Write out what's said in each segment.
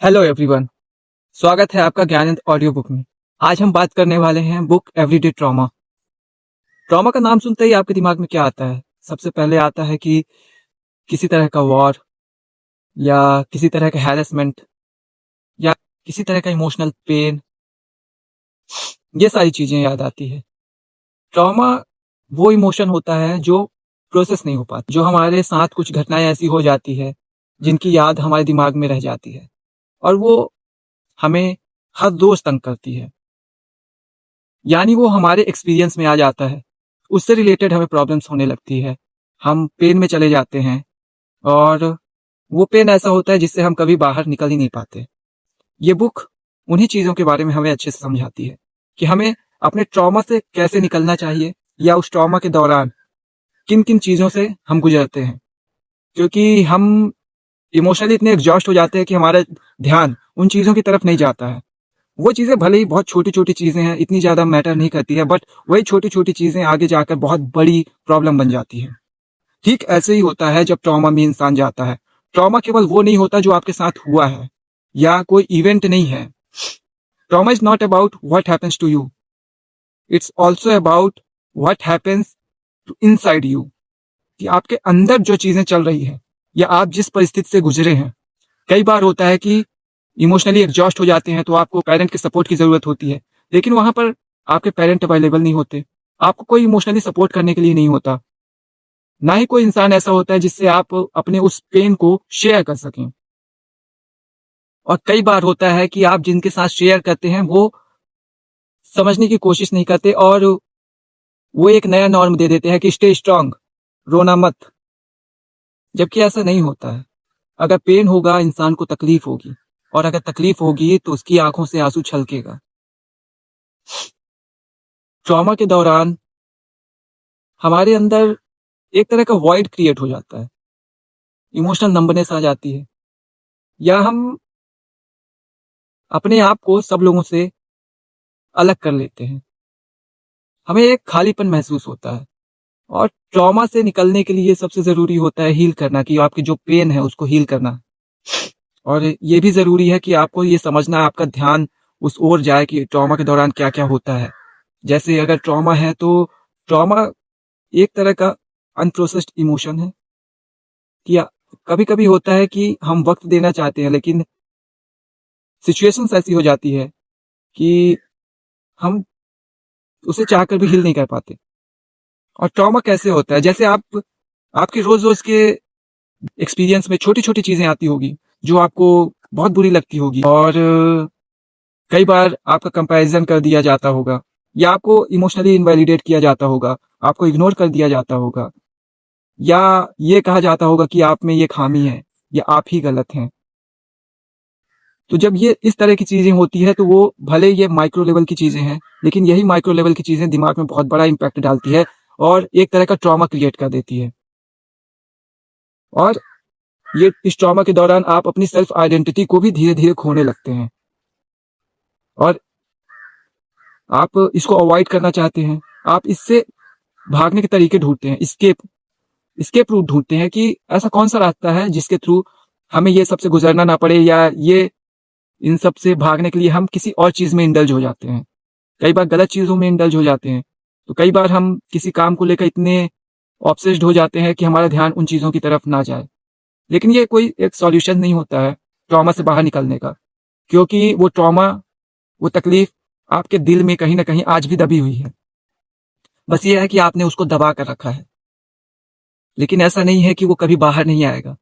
Hello everyone. स्वागत है आपका ज्ञानंद ऑडियो बुक में। आज हम बात करने वाले हैं बुक एवरीडे ट्रॉमा। ट्रॉमा का नाम सुनते ही आपके दिमाग में क्या आता है? सबसे पहले आता है कि किसी तरह का वॉर या किसी तरह का हैरेसमेंट या किसी तरह का इमोशनल पेन, ये सारी चीजें याद आती है। ट्रॉमा वो इमोशन होता है जो प्रोसेस नहीं हो पाता, जो हमारे साथ कुछ घटनाएं ऐसी हो जाती है जिनकी याद हमारे दिमाग में रह जाती है और वो हमें हर रोज तंग करती है। यानी वो हमारे एक्सपीरियंस में आ जाता है, उससे रिलेटेड हमें प्रॉब्लम्स होने लगती है, हम पेन में चले जाते हैं और वो पेन ऐसा होता है जिससे हम कभी बाहर निकल ही नहीं पाते। ये बुक उन्हीं चीज़ों के बारे में हमें अच्छे से समझाती है कि हमें अपने ट्रॉमा से कैसे निकलना चाहिए या उस ट्रॉमा के दौरान किन किन चीज़ों से हम गुजरते हैं, क्योंकि हम इमोशनली इतने एग्जॉस्ट हो जाते हैं कि हमारा ध्यान उन चीज़ों की तरफ नहीं जाता है। वो चीज़ें भले ही बहुत छोटी-छोटी चीज़ें हैं, इतनी ज़्यादा मैटर नहीं करती है, बट वही छोटी-छोटी चीज़ें आगे जाकर बहुत बड़ी प्रॉब्लम बन जाती है। ठीक ऐसे ही होता है जब ट्रॉमा में इंसान जाता है। ट्रॉमा केवल वो नहीं होता जो आपके साथ हुआ है या कोई इवेंट नहीं है। Trauma is not about what happens to you, it's also about what happens to inside you, कि आपके अंदर जो चीज़ें चल रही है या आप जिस परिस्थिति से गुजरे हैं। कई बार होता है कि इमोशनली एग्जॉस्ट हो जाते हैं तो आपको पेरेंट के सपोर्ट की जरूरत होती है, लेकिन वहां पर आपके पेरेंट अवेलेबल नहीं होते, आपको कोई इमोशनली सपोर्ट करने के लिए नहीं होता, ना ही कोई इंसान ऐसा होता है जिससे आप अपने उस पेन को शेयर कर सकें। और कई बार होता है कि आप जिनके साथ शेयर करते हैं वो समझने की कोशिश नहीं करते और वो एक नया नॉर्म दे देते हैं कि स्टे स्ट्रांग, रोना मत, जबकि ऐसा नहीं होता है। अगर पेन होगा इंसान को तकलीफ होगी, और अगर तकलीफ होगी तो उसकी आंखों से आंसू छलकेगा। ट्रॉमा के दौरान हमारे अंदर एक तरह का वॉइड क्रिएट हो जाता है, इमोशनल नंबरनेस आ जाती है, या हम अपने आप को सब लोगों से अलग कर लेते हैं, हमें एक खालीपन महसूस होता है। और ट्रॉमा से निकलने के लिए सबसे जरूरी होता है हील करना, कि आपकी जो पेन है उसको हील करना। और ये भी जरूरी है कि आपको ये समझना, आपका ध्यान उस ओर जाए कि ट्रॉमा के दौरान क्या क्या होता है। जैसे अगर ट्रॉमा है तो ट्रॉमा एक तरह का अनप्रोसेस्ड इमोशन है, कि कभी कभी होता है कि हम वक्त देना चाहते हैं लेकिन सिचुएशंस ऐसी हो जाती है कि हम उसे चाहकर भी हील नहीं कर पाते। और ट्रॉमा कैसे होता है? जैसे आपकी रोज रोज के एक्सपीरियंस में छोटी छोटी चीजें आती होगी जो आपको बहुत बुरी लगती होगी, और कई बार आपका कंपैरिजन कर दिया जाता होगा, या आपको इमोशनली इनवैलिडेट किया जाता होगा, आपको इग्नोर कर दिया जाता होगा, या ये कहा जाता होगा कि आप में ये खामी है या आप ही गलत हैं। तो जब ये इस तरह की चीजें होती है तो वो भले ये माइक्रो लेवल की चीजें हैं, लेकिन यही माइक्रो लेवल की चीजें दिमाग में बहुत बड़ा इंपैक्ट डालती है और एक तरह का ट्रॉमा क्रिएट कर देती है। और ये इस ट्रॉमा के दौरान आप अपनी सेल्फ आइडेंटिटी को भी धीरे धीरे खोने लगते हैं और आप इसको अवॉइड करना चाहते हैं। आप इससे भागने के तरीके ढूंढते हैं, स्केप रूट ढूंढते हैं कि ऐसा कौन सा रास्ता है जिसके थ्रू हमें ये सबसे गुजरना ना पड़े, या ये इन सब से भागने के लिए हम किसी और चीज में इंडल्ज हो जाते हैं। कई बार गलत चीजों में इंडल्ज हो जाते हैं, तो कई बार हम किसी काम को लेकर इतने ऑब्सेस्ड हो जाते हैं कि हमारा ध्यान उन चीजों की तरफ ना जाए। लेकिन ये कोई एक सॉल्यूशन नहीं होता है ट्रॉमा से बाहर निकलने का, क्योंकि वो ट्रॉमा, वो तकलीफ आपके दिल में कहीं ना कहीं आज भी दबी हुई है। बस ये है कि आपने उसको दबा कर रखा है, लेकिन ऐसा नहीं है कि वो कभी बाहर नहीं आएगा।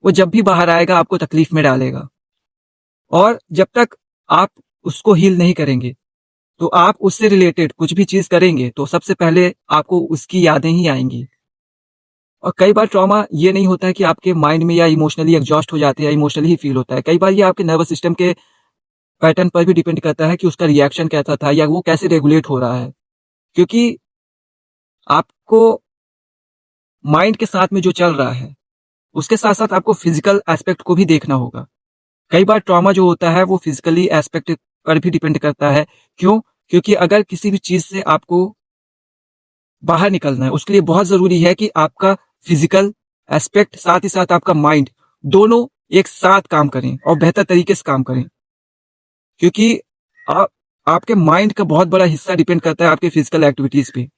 वो जब भी बाहर आएगा आपको तकलीफ में डालेगा, और जब तक आप उसको हील नहीं करेंगे तो आप उससे रिलेटेड कुछ भी चीज करेंगे तो सबसे पहले आपको उसकी यादें ही आएंगी। और कई बार ट्रॉमा ये नहीं होता है कि आपके माइंड में या इमोशनली एग्जॉस्ट हो जाते हैं या इमोशनली ही फील होता है। कई बार ये आपके नर्वस सिस्टम के पैटर्न पर भी डिपेंड करता है कि उसका रिएक्शन कैसा था या वो कैसे रेगुलेट हो रहा है, क्योंकि आपको माइंड के साथ में जो चल रहा है उसके साथ साथ आपको फिजिकल एस्पेक्ट को भी देखना होगा। कई बार ट्रॉमा जो होता है वो फिजिकली एस्पेक्ट पर भी डिपेंड करता है। क्यों? क्योंकि अगर किसी भी चीज से आपको बाहर निकलना है उसके लिए बहुत जरूरी है कि आपका फिजिकल एस्पेक्ट साथ ही साथ आपका माइंड दोनों एक साथ काम करें और बेहतर तरीके से काम करें, क्योंकि आपके माइंड का बहुत बड़ा हिस्सा डिपेंड करता है आपके फिजिकल एक्टिविटीज पे।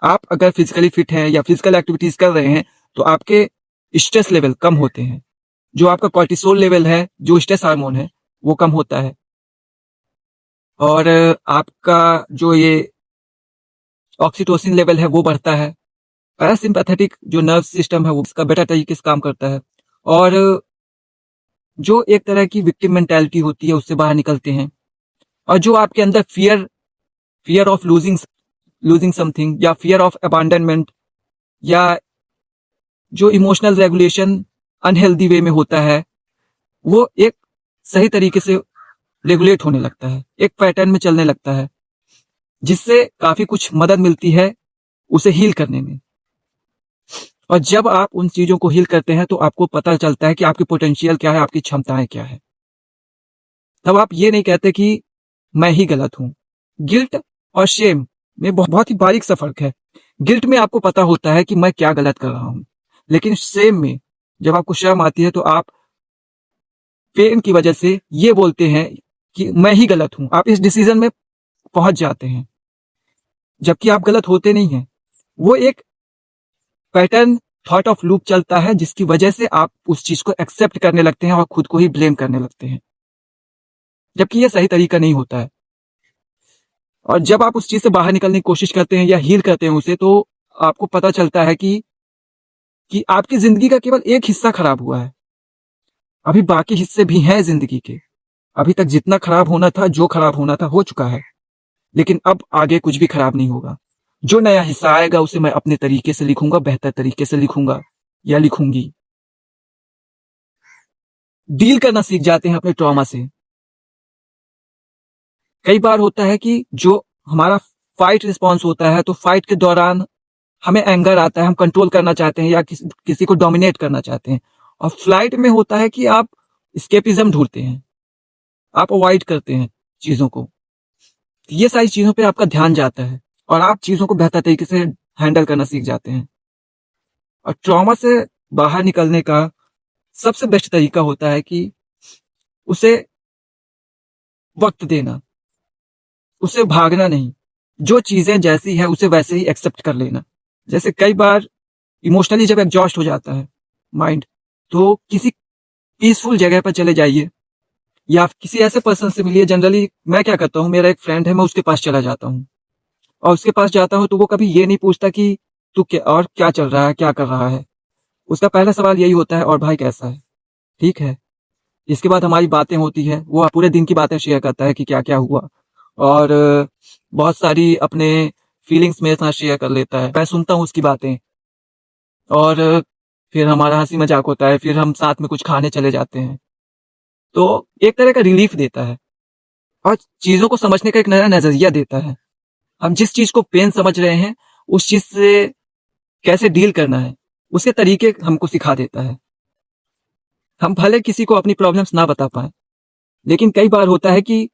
आप अगर फिजिकली फिट हैं या फिजिकल एक्टिविटीज कर रहे हैं तो आपके स्ट्रेस लेवल कम होते हैं, जो आपका कॉर्टिसोल लेवल है, जो स्ट्रेस हार्मोन है, वो कम होता है, और आपका जो ये ऑक्सीटोसिन लेवल है वो बढ़ता है। पैरासिम्पैथेटिक जो नर्व सिस्टम है वो इसका बेटर तरीके से काम करता है, और जो एक तरह की विक्टिम मेंटालिटी होती है उससे बाहर निकलते हैं। और जो आपके अंदर फियर ऑफ लूजिंग समथिंग, या फियर ऑफ अबैंडनमेंट, या जो इमोशनल रेगुलेशन अनहेल्दी वे में होता है, वो एक सही तरीके से रेगुलेट होने लगता है, एक पैटर्न में चलने लगता है, जिससे काफी कुछ मदद मिलती है उसे हील करने में। और जब आप उन चीजों को हील करते हैं तो आपको पता चलता है कि आपकी पोटेंशियल क्या है, आपकी क्षमताएं क्या है। तब आप ये नहीं कहते कि मैं ही गलत हूं। गिल्ट और शेम में बहुत ही बारीक सा फर्क है। गिल्ट में आपको पता होता है कि मैं क्या गलत कर रहा हूं, लेकिन शेम में जब आपको शर्म आती है तो आप पेन की वजह से ये बोलते हैं कि मैं ही गलत हूं। आप इस डिसीजन में पहुंच जाते हैं, जबकि आप गलत होते नहीं हैं। वो एक पैटर्न थॉट ऑफ लूप चलता है, जिसकी वजह से आप उस चीज को एक्सेप्ट करने लगते हैं और खुद को ही ब्लेम करने लगते हैं, जबकि यह सही तरीका नहीं होता है। और जब आप उस चीज से बाहर निकलने की कोशिश करते हैं या हील करते हैं उसे, तो आपको पता चलता है कि आपकी जिंदगी का केवल एक हिस्सा खराब हुआ है, अभी बाकी हिस्से भी हैं जिंदगी के। अभी तक जितना खराब होना था, जो खराब होना था, हो चुका है, लेकिन अब आगे कुछ भी खराब नहीं होगा। जो नया हिस्सा आएगा उसे मैं अपने तरीके से लिखूंगा, बेहतर तरीके से लिखूंगा या लिखूंगी। डील करना सीख जाते हैं अपने ट्रॉमा से। कई बार होता है कि जो हमारा फाइट रिस्पॉन्स होता है, तो फाइट के दौरान हमें एंगर आता है, हम कंट्रोल करना चाहते हैं या किसी को डोमिनेट करना चाहते हैं। और फ्लाइट में होता है कि आप स्केपिज्म ढूंढते हैं, आप अवॉइड करते हैं चीजों को। ये सारी चीजों पे आपका ध्यान जाता है और आप चीजों को बेहतर तरीके से हैंडल करना सीख जाते हैं। और ट्रॉमा से बाहर निकलने का सबसे बेस्ट तरीका होता है कि उसे वक्त देना, उसे भागना नहीं। जो चीजें जैसी है उसे वैसे ही एक्सेप्ट कर लेना। जैसे कई बार इमोशनली जब एग्जॉस्ट हो जाता है माइंड, तो किसी पीसफुल जगह पर चले जाइए या किसी ऐसे पर्सन से मिलिए। जनरली मैं क्या करता हूँ, मेरा एक फ्रेंड है, मैं उसके पास चला जाता हूँ, और उसके पास जाता हूँ तो वो कभी ये नहीं पूछता कि तू क्या और क्या चल रहा है, क्या कर रहा है। उसका पहला सवाल यही होता है, और भाई कैसा है, ठीक है। इसके बाद हमारी बातें होती है, वो पूरे दिन की बातें शेयर करता है कि क्या क्या हुआ, और बहुत सारी अपने फीलिंग्स मेरे साथ शेयर कर लेता है। मैं सुनता हूँ उसकी बातें, और फिर हमारा हंसी मजाक होता है, फिर हम साथ में कुछ खाने चले जाते हैं। तो एक तरह का रिलीफ देता है और चीजों को समझने का एक नया नजरिया देता है। हम जिस चीज को पेन समझ रहे हैं, उस चीज से कैसे डील करना है, उसके तरीके हमको सिखा देता है। हम भले किसी को अपनी प्रॉब्लम्स ना बता पाए, लेकिन कई बार होता है कि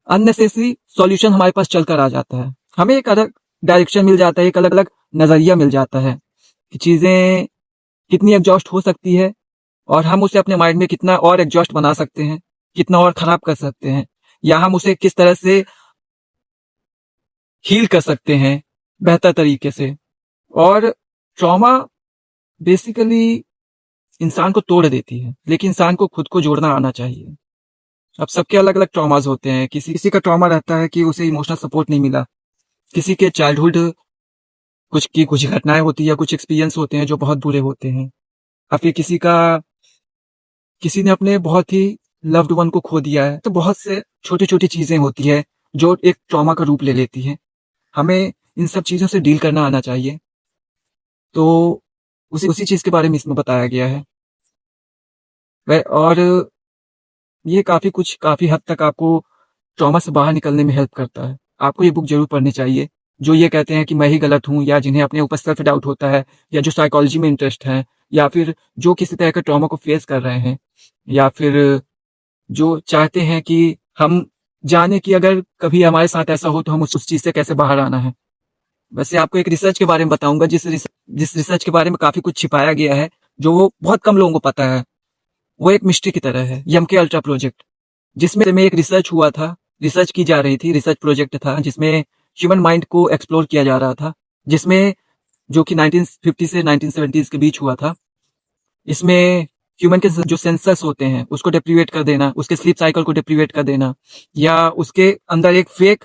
अननेसेसरी सॉल्यूशन हमारे पास चलकर आ जाता है। हमें एक अलग डायरेक्शन मिल जाता है, एक अलग अलग नजरिया मिल जाता है कि चीजें कितनी एग्जॉस्ट हो सकती है, और हम उसे अपने माइंड में कितना और एग्जॉस्ट बना सकते हैं, कितना और खराब कर सकते हैं, या हम उसे किस तरह से हील कर सकते हैं बेहतर तरीके से। और ट्रॉमा बेसिकली इंसान को तोड़ देती है, लेकिन इंसान को खुद को जोड़ना आना चाहिए। अब सबके अलग अलग ट्रॉमाज होते हैं। किसी किसी का ट्रॉमा रहता है कि उसे इमोशनल सपोर्ट नहीं मिला, किसी के चाइल्डहुड कुछ घटनाएं होती है, कुछ एक्सपीरियंस होते हैं जो बहुत बुरे होते हैं, या फिर किसी ने अपने बहुत ही लव्ड वन को खो दिया है। तो बहुत से छोटी छोटी चीजें होती है जो एक ट्रॉमा का रूप ले लेती है। हमें इन सब चीजों से डील करना आना चाहिए। तो उसी चीज के बारे में इसमें बताया गया है। और ये काफी हद तक आपको ट्रॉमा से बाहर निकलने में हेल्प करता है। आपको ये बुक जरूर पढ़नी चाहिए। जो ये कहते हैं कि मैं ही गलत हूँ, या जिन्हें अपने ऊपर सेल्फ डाउट होता है, या जो साइकोलॉजी में इंटरेस्ट है, या फिर जो किसी तरह का ट्रॉमा को फेस कर रहे हैं, या फिर जो चाहते हैं कि हम जाने कि अगर कभी हमारे साथ ऐसा हो तो हम उस चीज से कैसे बाहर आना है। वैसे आपको एक रिसर्च के बारे में बताऊंगा, जिस रिसर्च के बारे में काफी कुछ छिपाया गया है, जो वो बहुत कम लोगों को पता है। वो एक मिस्ट्री की तरह है। यम के अल्ट्रा प्रोजेक्ट, जिसमें में एक रिसर्च हुआ था, रिसर्च की जा रही थी, रिसर्च प्रोजेक्ट था जिसमें ह्यूमन माइंड को एक्सप्लोर किया जा रहा था, जिसमें जो कि 1950 से 1970 के बीच हुआ था। इसमें ह्यूमन के जो सेंसर्स होते हैं उसको डिप्रीवेट कर देना, उसके स्लीप साइकिल को डिप्रीवेट कर देना, या उसके अंदर एक फेक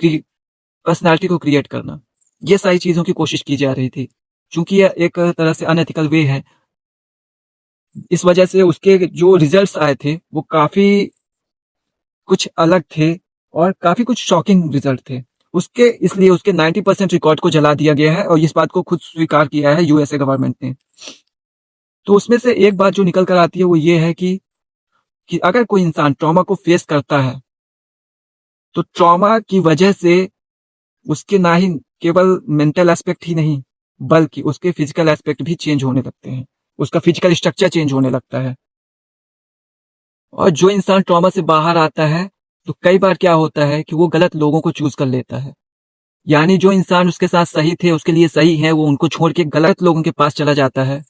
पर्सनालिटी को क्रिएट करना, ये सारी चीजों की कोशिश की जा रही थी। चूंकि यह एक तरह से अनएथिकल वे है, इस वजह से उसके जो रिजल्ट्स आए थे वो काफी कुछ अलग थे और काफी कुछ शॉकिंग रिजल्ट थे उसके। इसलिए उसके 90% रिकॉर्ड को जला दिया गया है और इस बात को खुद स्वीकार किया है यूएसए गवर्नमेंट ने। तो उसमें से एक बात जो निकल कर आती है वो ये है कि अगर कोई इंसान ट्रॉमा को फेस करता है तो ट्रॉमा की वजह से उसके ना ही केवल मेंटल एस्पेक्ट ही नहीं बल्कि उसके फिजिकल एस्पेक्ट भी चेंज होने लगते हैं, उसका फिजिकल स्ट्रक्चर चेंज होने लगता है। और जो इंसान ट्रॉमा से बाहर आता है तो कई बार क्या होता है कि वो गलत लोगों को चूज कर लेता है, यानी जो इंसान उसके साथ सही थे, उसके लिए सही है, वो उनको छोड़ के गलत लोगों के पास चला जाता है,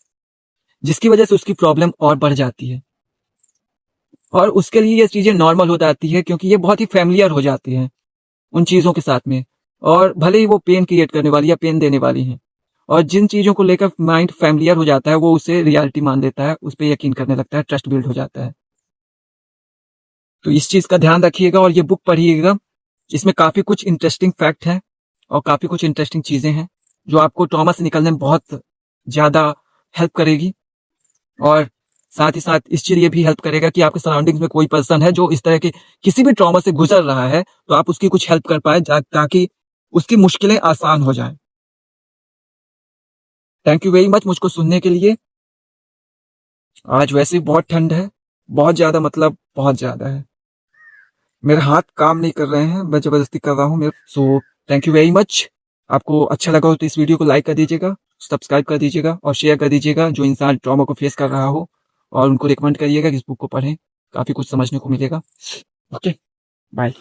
जिसकी वजह से उसकी प्रॉब्लम और बढ़ जाती है। और उसके लिए ये चीजें नॉर्मल हो जाती है क्योंकि ये बहुत ही फैमिलियर हो जाती हैं उन चीजों के साथ में, और भले ही वो पेन क्रिएट करने वाली या पेन देने वाली हैं। और जिन चीजों को लेकर माइंड फैमिलियर हो जाता है वो उसे रियलिटी मान लेता है, उस पर यकीन करने लगता है, ट्रस्ट बिल्ड हो जाता है। तो इस चीज का ध्यान रखिएगा और ये बुक पढ़िएगा। इसमें काफी कुछ इंटरेस्टिंग फैक्ट है और काफी कुछ इंटरेस्टिंग चीजें हैं जो आपको ट्रॉमा से निकलने में बहुत ज्यादा हेल्प करेगी। और साथ ही साथ इस चीज ये भी हेल्प करेगा कि आपके सराउंडिंग्स में कोई पर्सन है जो इस तरह के किसी भी ट्रॉमा से गुजर रहा है तो आप उसकी कुछ हेल्प कर पाए ताकि उसकी मुश्किलें आसान हो जाएं। थैंक यू वेरी मच मुझको सुनने के लिए। आज वैसे ही बहुत ठंड है, बहुत ज्यादा, मतलब बहुत ज्यादा है। मेरे हाथ काम नहीं कर रहे हैं, मैं जबरदस्ती कर रहा हूँ मेरे। So thank you very much. आपको अच्छा लगा हो तो इस वीडियो को लाइक कर दीजिएगा, सब्सक्राइब कर दीजिएगा और शेयर कर दीजिएगा जो इंसान ट्रॉमा को फेस कर रहा हो, और उनको रिकमेंड करिएगा कि इस बुक को पढ़ें, काफी कुछ समझने को मिलेगा। Okay, bye.